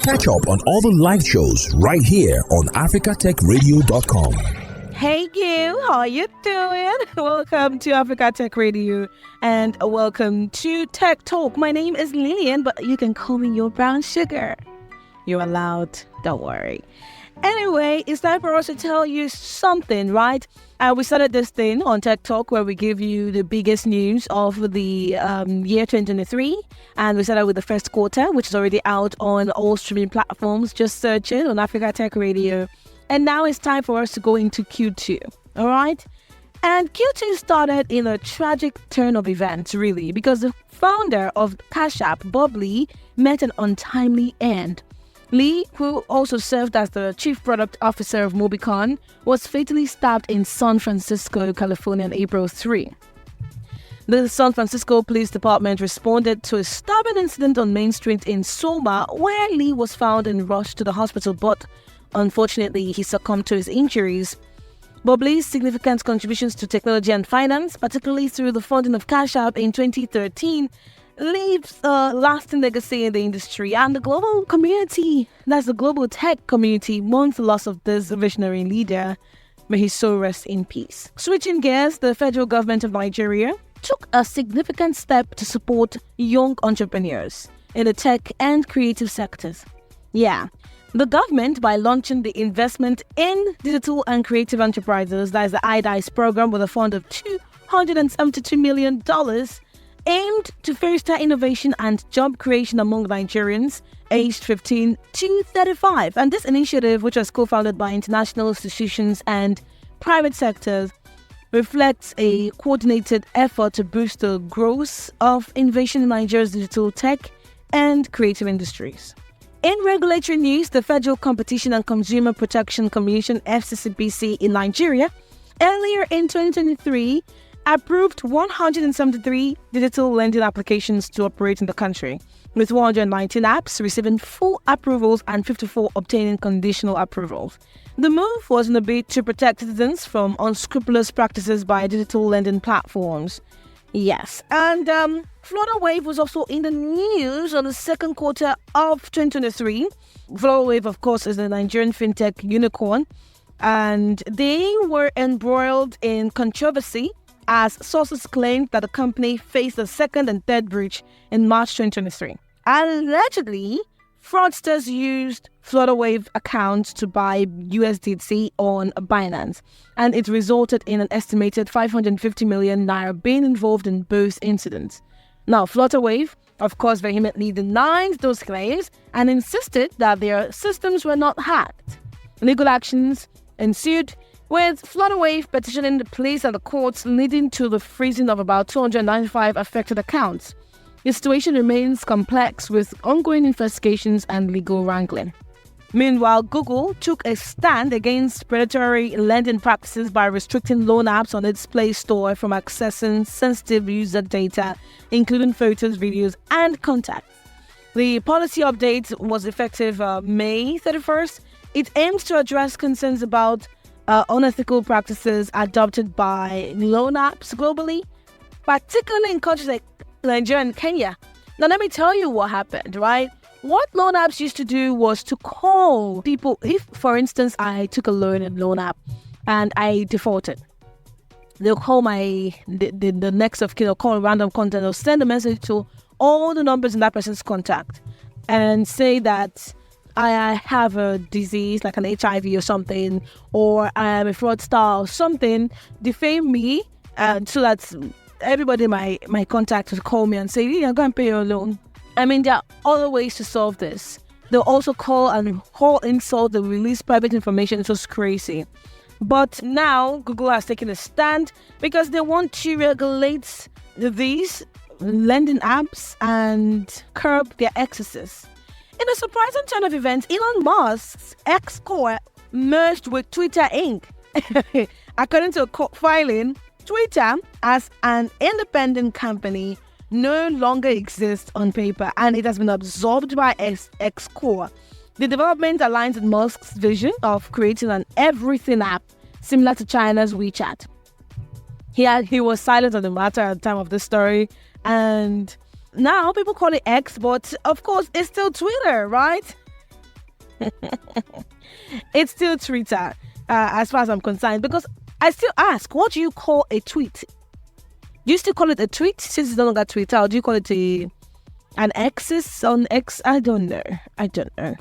Catch up on all the live shows right here on africatechradio.com. Hey you, how you doing? Welcome to Africa Tech Radio and welcome to Tech Talk. My name is Lillian, but you can call me your brown sugar. You're allowed, don't worry. Anyway, it's time for us to tell you something, right? We started this thing on Tech Talk where we give you the biggest news of the year 2023. And we started with the first quarter, which is already out on all streaming platforms. Just search it on Africa Tech Radio. And now it's time for us to go into Q2, all right? And Q2 started in a tragic turn of events, really, because the founder of Cash App, Bob Lee, met an untimely end. Lee, who also served as the chief product officer of Mobicon, was fatally stabbed in San Francisco, California on April 3. The San Francisco Police Department responded to a stabbing incident on Main Street in Soma, where Lee was found and rushed to the hospital, but unfortunately, he succumbed to his injuries. Bob Lee's significant contributions to technology and finance, particularly through the funding of Cash App in 2013, leaves a lasting legacy in the industry, and the global community, that's the global tech community, mourns the loss of this visionary leader. May his soul rest in peace. Switching gears, the federal government of Nigeria took a significant step to support young entrepreneurs in the tech and creative sectors. Yeah. The government, by launching the Investment in Digital and Creative Enterprises, that is the IDICE program with a fund of $272 million, aimed to foster innovation and job creation among Nigerians aged 15 to 35. And this initiative, which was co-founded by international institutions and private sectors, reflects a coordinated effort to boost the growth of innovation in Nigeria's digital tech and creative industries. In regulatory news, the Federal Competition and Consumer Protection Commission, FCCPC, in Nigeria, earlier in 2023, approved 173 digital lending applications to operate in the country, with 119 apps receiving full approvals and 54 obtaining conditional approvals. The move was in a bid to protect citizens from unscrupulous practices by digital lending platforms. Yes, and Flutterwave was also in the news on the second quarter of 2023. Flutterwave, of course, is a Nigerian fintech unicorn, and they were embroiled in controversy as sources claimed that the company faced a second and third breach in March 2023. Allegedly, fraudsters used Flutterwave accounts to buy USDT on Binance, and it resulted in an estimated 550 million naira being involved in both incidents. Now, Flutterwave, of course, vehemently denied those claims and insisted that their systems were not hacked. Legal actions ensued, with Flutterwave petitioning the police and the courts, leading to the freezing of about 295 affected accounts. The situation remains complex with ongoing investigations and legal wrangling. Meanwhile, Google took a stand against predatory lending practices by restricting loan apps on its Play Store from accessing sensitive user data, including photos, videos, and contacts. The policy update was effective May 31st. It aims to address concerns about unethical practices adopted by loan apps globally, particularly in countries like Nigeria and Kenya. Now, let me tell you what happened, right? What loan apps used to do was to call people. If, for instance, I took a loan in loan app and I defaulted, they'll call the next of kin, or call random contact, they'll send a message to all the numbers in that person's contact and say that I have a disease like an HIV or something, or I am a fraudster or something, defame me, so that everybody in my contact will call me and say, yeah, go and pay your loan. I mean, there are other ways to solve this. They'll also call and insult, they'll release private information. It's just crazy. But now Google has taken a stand because they want to regulate these lending apps and curb their excesses. In a surprising turn of events, Elon Musk's X Corp merged with Twitter Inc. According to a court filing, Twitter, as an independent company, no longer exists on paper, and it has been absorbed by X Corp. The development aligns with Musk's vision of creating an everything app similar to China's WeChat. He was silent on the matter at the time of this story, and now people call it X, but of course it's still Twitter, right? It's still Twitter, as far as I'm concerned, because I still ask, what do you call a tweet? Do you still call it a tweet since it's no longer Twitter, or do you call it an axis on X? I don't know.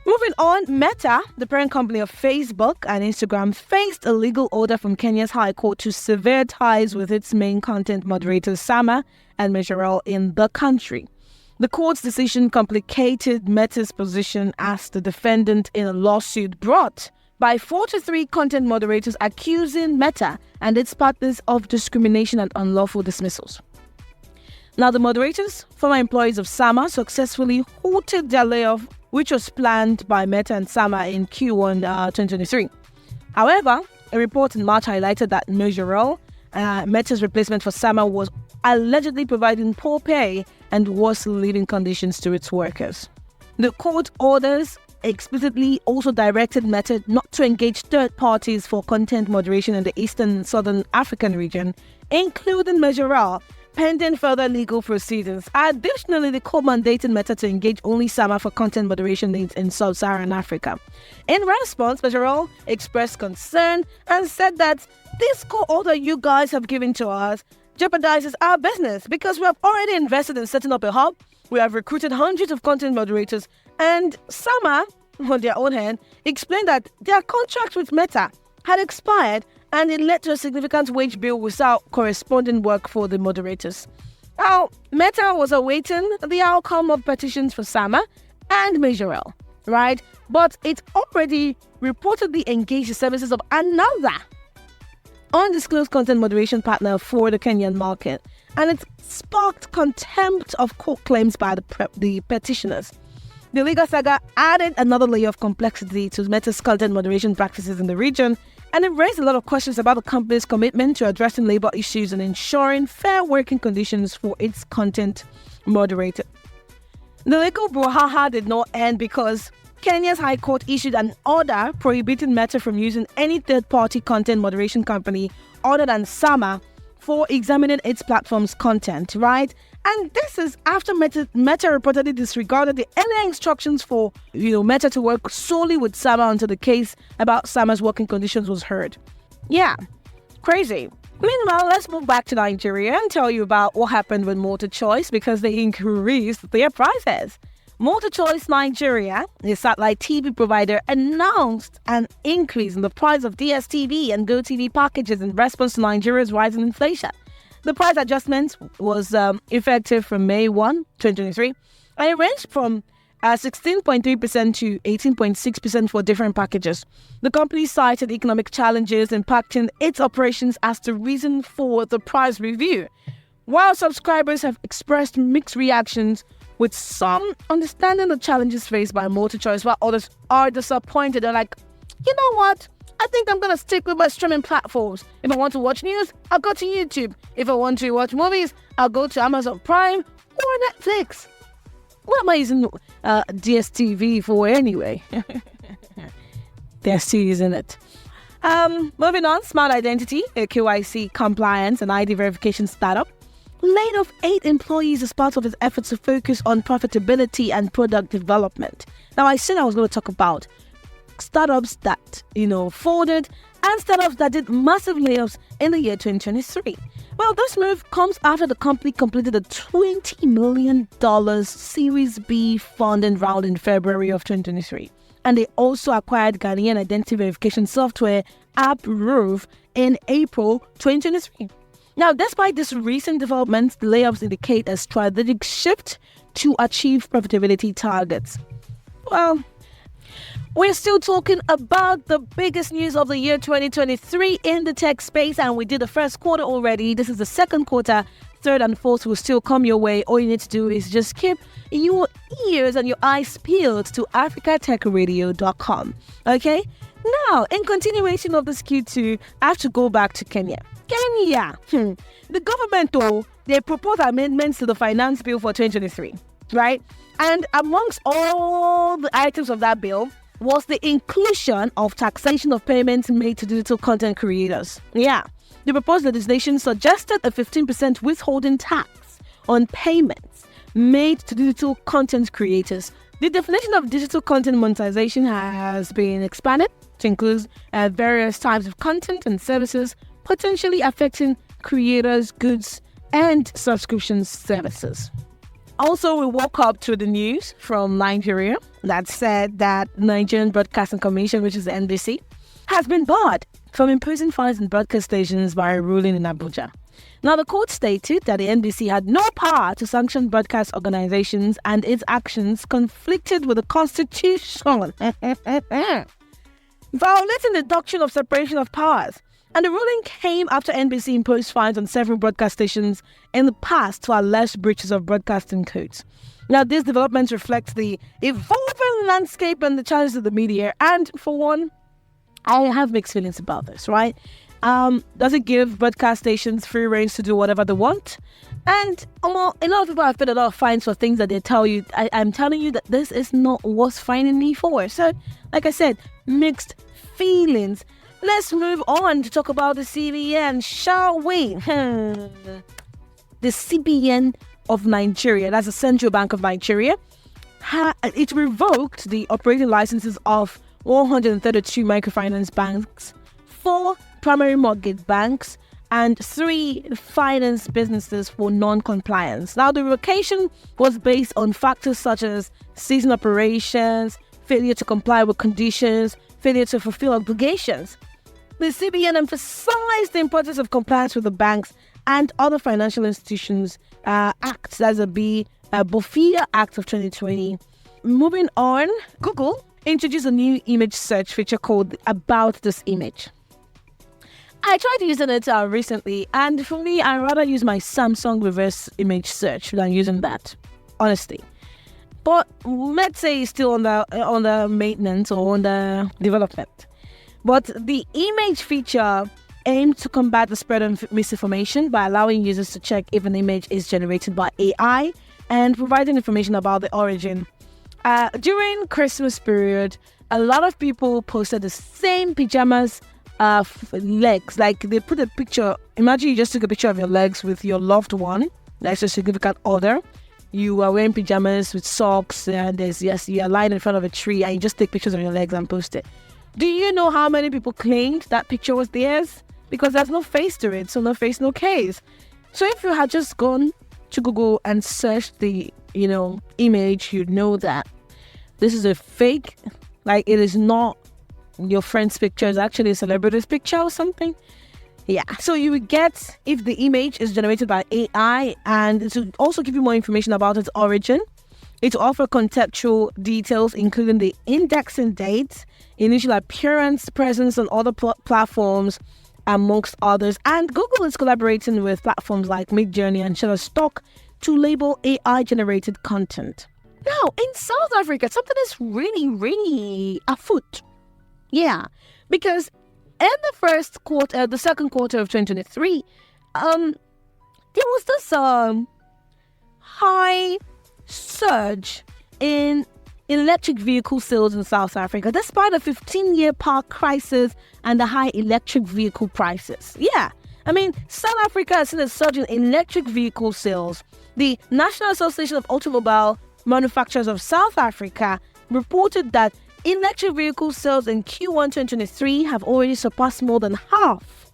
Moving on, Meta, the parent company of Facebook and Instagram, faced a legal order from Kenya's High Court to sever ties with its main content moderators Sama and Mejarel in the country. The court's decision complicated Meta's position as the defendant in a lawsuit brought by 43 content moderators accusing Meta and its partners of discrimination and unlawful dismissals. Now, the moderators, former employees of Sama, successfully halted their layoff, which was planned by Meta and Sama in Q1 2023. However, a report in March highlighted that Mejarel, Meta's replacement for Sama, was allegedly providing poor pay and worse living conditions to its workers. The court orders explicitly also directed Meta not to engage third parties for content moderation in the Eastern and Southern African region, including Mejarel, pending further legal proceedings. Additionally, the court mandated Meta to engage only Sama for content moderation needs in Sub-Saharan Africa. In response, Mejarel expressed concern and said that this court order you guys have given to us jeopardizes our business because we have already invested in setting up a hub. We have recruited hundreds of content moderators, and Sama, on their own hand, explained that their contract with Meta had expired and it led to a significant wage bill without corresponding work for the moderators. Now, Meta was awaiting the outcome of petitions for Sama and Mejarel, right? But it already reportedly engaged the services of another undisclosed content moderation partner for the Kenyan market, and it sparked contempt of court claims by the petitioners. The legal saga added another layer of complexity to Meta's content moderation practices in the region, and it raised a lot of questions about the company's commitment to addressing labor issues and ensuring fair working conditions for its content moderator. The legal brouhaha did not end because Kenya's High Court issued an order prohibiting Meta from using any third-party content moderation company other than Sama for examining its platform's content, right? And this is after Meta reportedly disregarded the earlier instructions for Meta to work solely with Sama until the case about Sama's working conditions was heard. Yeah, crazy. Meanwhile, let's move back to Nigeria and tell you about what happened with MultiChoice because they increased their prices. MultiChoice Nigeria, a satellite TV provider, announced an increase in the price of DSTV and GoTV packages in response to Nigeria's rising inflation. The price adjustment was effective from May 1, 2023, and it ranged from 16.3% to 18.6% for different packages. The company cited economic challenges impacting its operations as the reason for the price review. While subscribers have expressed mixed reactions, with some understanding the challenges faced by MultiChoice, while others are disappointed. They're like, you know what? I think I'm going to stick with my streaming platforms. If I want to watch news, I'll go to YouTube. If I want to watch movies, I'll go to Amazon Prime or Netflix. What am I using DSTV for anyway? They're still using it. Moving on, Smart Identity, a KYC compliance and ID verification startup, laid off 8 employees as part of its efforts to focus on profitability and product development. Now, I said I was going to talk about startups that, folded and startups that did massive layoffs in the year 2023. Well, this move comes after the company completed a $20 million Series B funding round in February of 2023. And they also acquired Ghanaian identity verification software AppRoof in April 2023. Now, despite this recent development, the layoffs indicate a strategic shift to achieve profitability targets. Well, we're still talking about the biggest news of the year 2023 in the tech space, and we did the first quarter already. This is the second quarter. Third and fourth will still come your way. All you need to do is just keep your ears and your eyes peeled to africatechradio.com. Okay? Now, in continuation of this Q2, I have to go back to Kenya. The government, they proposed amendments to the finance bill for 2023, right? And amongst all the items of that bill was the inclusion of taxation of payments made to digital content creators. The proposed legislation suggested a 15% withholding tax on payments made to digital content creators The definition of digital content monetization has been expanded to include various types of content and services, potentially affecting creators, goods, and subscription services. Also, we woke up to the news from Nigeria that said that Nigerian Broadcasting Commission, which is the NBC, has been barred from imposing fines on broadcast stations by a ruling in Abuja. Now, the court stated that the NBC had no power to sanction broadcast organizations and its actions conflicted with the Constitution, violating the doctrine of separation of powers. And the ruling came after NBC imposed fines on several broadcast stations in the past for alleged breaches of broadcasting codes. Now, these developments reflect the evolving landscape and the challenges of the media. And for one, I have mixed feelings about this, right? Does it give broadcast stations free rein to do whatever they want? And a lot of people have paid a lot of fines for things that they tell you. I'm telling you that this is not what's fining me for. So, like I said, mixed feelings. Let's move on to talk about the CBN, shall we? The CBN of Nigeria, that's the Central Bank of Nigeria, it revoked the operating licenses of 132 microfinance banks, 4 primary mortgage banks, and 3 finance businesses for non-compliance. Now, the revocation was based on factors such as ceasing operations, failure to comply with conditions, failure to fulfill obligations. The CBN emphasized the importance of compliance with the banks and other financial institutions acts, that's a BOFIA Act of 2020. Moving on, Google introduced a new image search feature called About This Image. I tried using it recently, and for me, I'd rather use my Samsung reverse image search than using that, honestly. But let's say it's still on the maintenance or on the development. But the image feature aims to combat the spread of misinformation by allowing users to check if an image is generated by AI and providing information about the origin. During Christmas period, a lot of people posted the same pajamas legs. Like they put a picture, imagine you just took a picture of your legs with your loved one, that's a significant other. You are wearing pajamas with socks and you are lying in front of a tree and you just take pictures of your legs and post it. Do you know how many people claimed that picture was theirs? Because there's no face to it, so no face, no case. So if you had just gone to Google and searched the, image, you'd know that this is a fake, like it is not your friend's picture, it's actually a celebrity's picture or something. Yeah, so you would get if the image is generated by AI, and to also give you more information about its origin. It will offer contextual details, including the indexing dates, initial appearance, presence on other platforms, amongst others. And Google is collaborating with platforms like Midjourney and Shutterstock to label AI-generated content. Now, in South Africa, something is really, really afoot. Yeah, because in the second quarter of 2023, there was this high surge in electric vehicle sales in South Africa, despite a 15-year power crisis and the high electric vehicle prices. Yeah, I mean, South Africa has seen a surge in electric vehicle sales. The National Association of Automobile Manufacturers of South Africa reported that electric vehicle sales in Q1 2023 have already surpassed more than half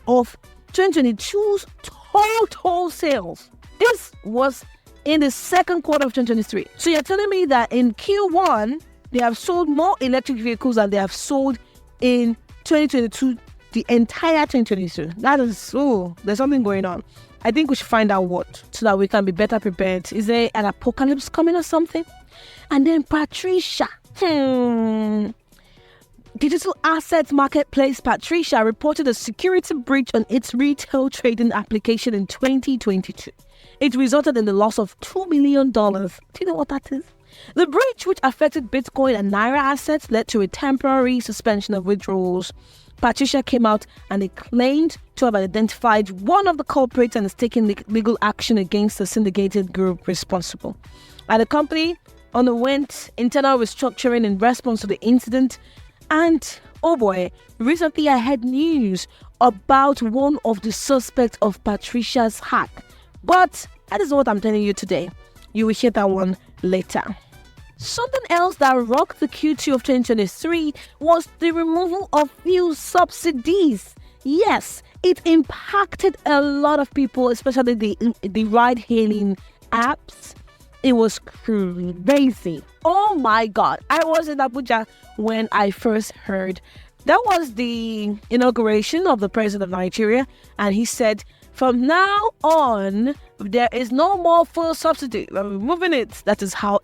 of 2022's total sales. This was in the second quarter of 2023. So you're telling me that in Q1, they have sold more electric vehicles than they have sold in 2022, the entire 2022. That is, there's something going on. I think we should find out what, so that we can be better prepared. Is there an apocalypse coming or something? And then Patricia. Digital assets marketplace Patricia reported a security breach on its retail trading application in 2022. It resulted in the loss of $2 million. Do you know what that is? The breach, which affected Bitcoin and Naira assets, led to a temporary suspension of withdrawals. Patricia came out and they claimed to have identified one of the culprits and is taking legal action against the syndicated group responsible. And the company underwent internal restructuring in response to the incident. And, oh boy, recently I had news about one of the suspects of Patricia's hack. But that is what I'm telling you today. You will hear that one later. Something else that rocked the Q2 of 2023 was the removal of fuel subsidies. Yes, it impacted a lot of people, especially the ride-hailing apps. It was crazy. Oh my God. I was in Abuja when I first heard. That was the inauguration of the president of Nigeria, and he said, from now on, there is no more fuel subsidy. We're removing it. That is how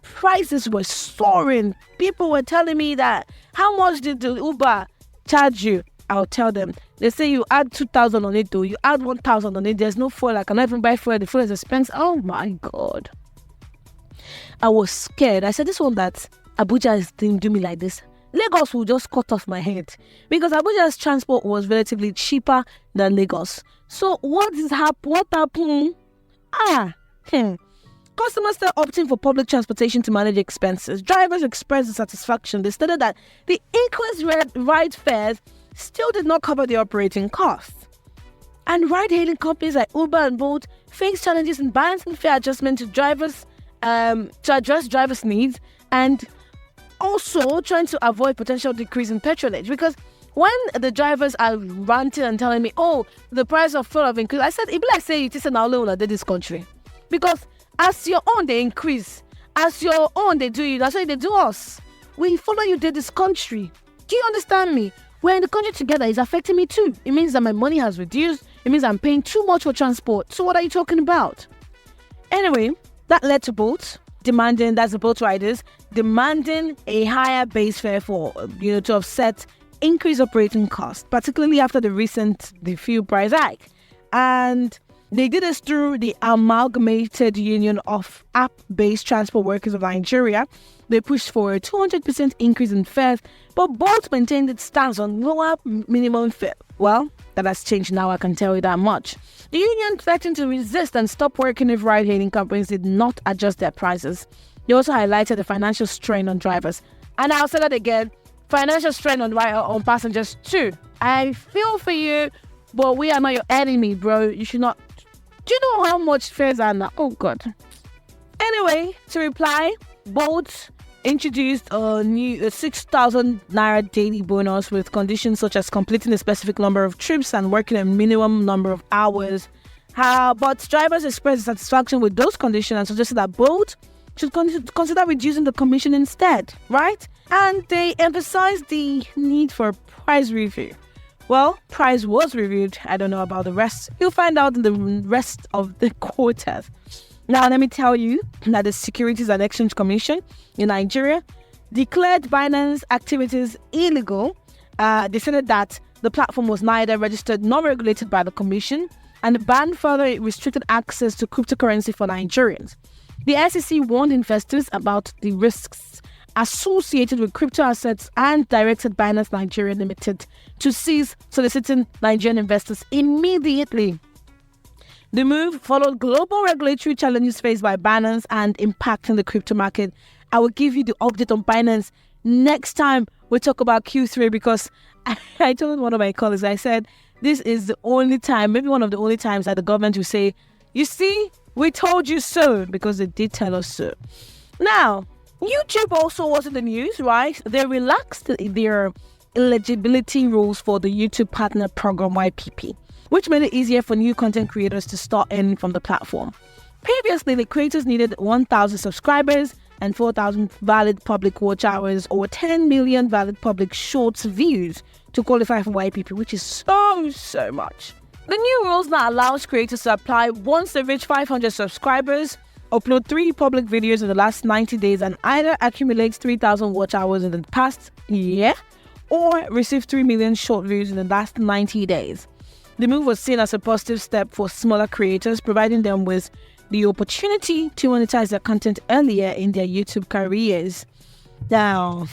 prices were soaring. People were telling me that, how much did the Uber charge you? I'll tell them. They say you add 2,000 on it, though. You add 1,000 on it. There's no fuel. I cannot even buy fuel. The fuel is expensive. Oh my God. I was scared. I said, this one that Abuja is doing me like this, Lagos will just cut off my head, because Abuja's transport was relatively cheaper than Lagos. So what happened? Customers still opting for public transportation to manage expenses. Drivers expressed dissatisfaction. They stated that the increased ride fares still did not cover the operating costs. And ride-hailing companies like Uber and Bolt face challenges in balancing fare adjustment to address drivers' needs, and also trying to avoid potential decrease in patronage. Because when the drivers are ranting and telling me, oh, the price of fuel have increased, I said, it be like say it is an all did this country. Because as your own they increase, as your own they do you, that's why they do us. We follow you did this country. Do you understand me? We're in the country together. It's affecting me too. It means that my money has reduced. It means I'm paying too much for transport. So what are you talking about? Anyway, that led to Bolt demanding, that's the Bolt riders, demanding a higher base fare for, to offset increased operating costs, particularly after the fuel price hike. And they did this through the Amalgamated Union of App-Based Transport Workers of Nigeria. They pushed for a 200% increase in fares, but Bolt maintained its stance on lower minimum fare. Well, that has changed now, I can tell you that much. The union threatened to resist and stop working if ride-hailing companies did not adjust their prices. They also highlighted the financial strain on drivers. And I'll say that again, financial strain on passengers too. I feel for you, but we are not your enemy, bro. You should not. Do you know how much fares are now? Oh, God. Anyway, to reply, Bolt introduced a new 6,000 Naira daily bonus with conditions such as completing a specific number of trips and working a minimum number of hours. But drivers expressed satisfaction with those conditions and suggested that Bolt should consider reducing the commission instead, right? And they emphasized the need for a price review. Well, price was reviewed. I don't know about the rest. You'll find out in the rest of the quarters. Now, let me tell you that the Securities and Exchange Commission in Nigeria declared Binance activities illegal. They said that the platform was neither registered nor regulated by the commission, and the ban further restricted access to cryptocurrency for Nigerians. The SEC warned investors about the risks associated with crypto assets and directed Binance Nigeria Limited to cease soliciting Nigerian investors immediately. The move followed global regulatory challenges faced by Binance and impacting the crypto market. I will give you the update on Binance next time we talk about Q3, because I told one of my colleagues, I said, this is the only time, maybe one of the only times that the government will say, you see, we told you so, because they did tell us so. Now, YouTube also was in the news, right? They relaxed their eligibility rules for the YouTube Partner Program YPP, which made it easier for new content creators to start earning from the platform. Previously, the creators needed 1,000 subscribers and 4,000 valid public watch hours or 10 million valid public shorts views to qualify for YPP, which is so much. The new rules now allows creators to apply once they reach 500 subscribers, upload 3 public videos in the last 90 days, and either accumulate 3,000 watch hours in the past year or receive 3 million short views in the last 90 days. The move was seen as a positive step for smaller creators, providing them with the opportunity to monetize their content earlier in their YouTube careers. Now,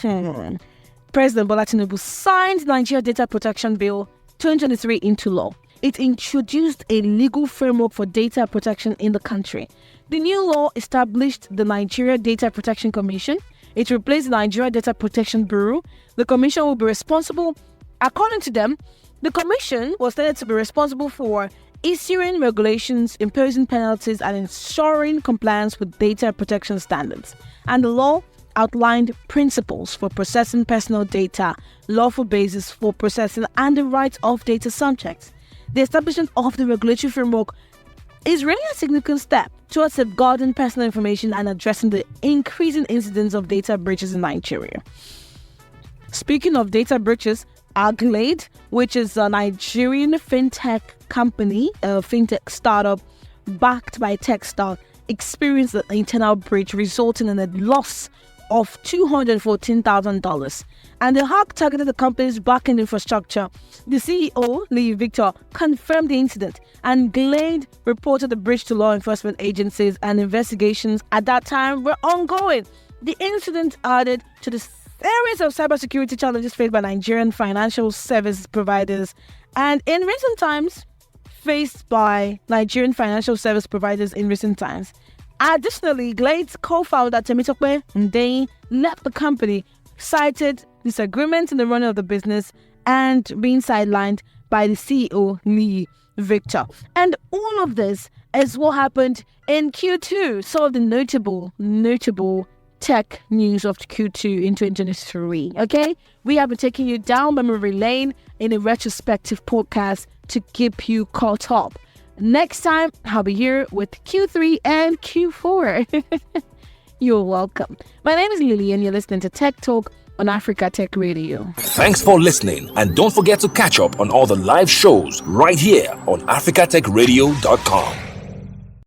President Bola Tinubu signed Nigeria Data Protection Bill 2023 into law. It introduced a legal framework for data protection in the country. The new law established the Nigeria Data Protection Commission. It replaced the Nigeria Data Protection Bureau. The commission will be responsible, according to them, the commission was stated to be responsible for issuing regulations, imposing penalties, and ensuring compliance with data protection standards. And the law outlined principles for processing personal data, lawful basis for processing, and the rights of data subjects. The establishment of the regulatory framework is really a significant step towards safeguarding personal information and addressing the increasing incidence of data breaches in Nigeria. Speaking of data breaches, Glade, which is a Nigerian fintech company, a fintech startup backed by Techstars, experienced an internal breach resulting in a loss of $214,000. And the hack targeted the company's backend infrastructure. The CEO, Lee Victor, confirmed the incident, and Glade reported the breach to law enforcement agencies, and investigations at that time were ongoing. The incident added to the series of cybersecurity challenges faced by Nigerian financial service providers, and in recent times, faced by Nigerian financial service providers in recent times. Additionally, Glade's co-founder Temitope Ndeyi left the company, cited disagreements in the running of the business and being sidelined by the CEO Lee Victor. And all of this is what happened in Q2. Some of the notable tech news of Q2 in 2023. Okay, we have been taking you down memory lane in a retrospective podcast to keep you caught up. Next time, I'll be here with Q3 and Q4. You're welcome. My name is Lily, and you're listening to Tech Talk on Africa Tech Radio. Thanks for listening, and don't forget to catch up on all the live shows right here on africatechradio.com.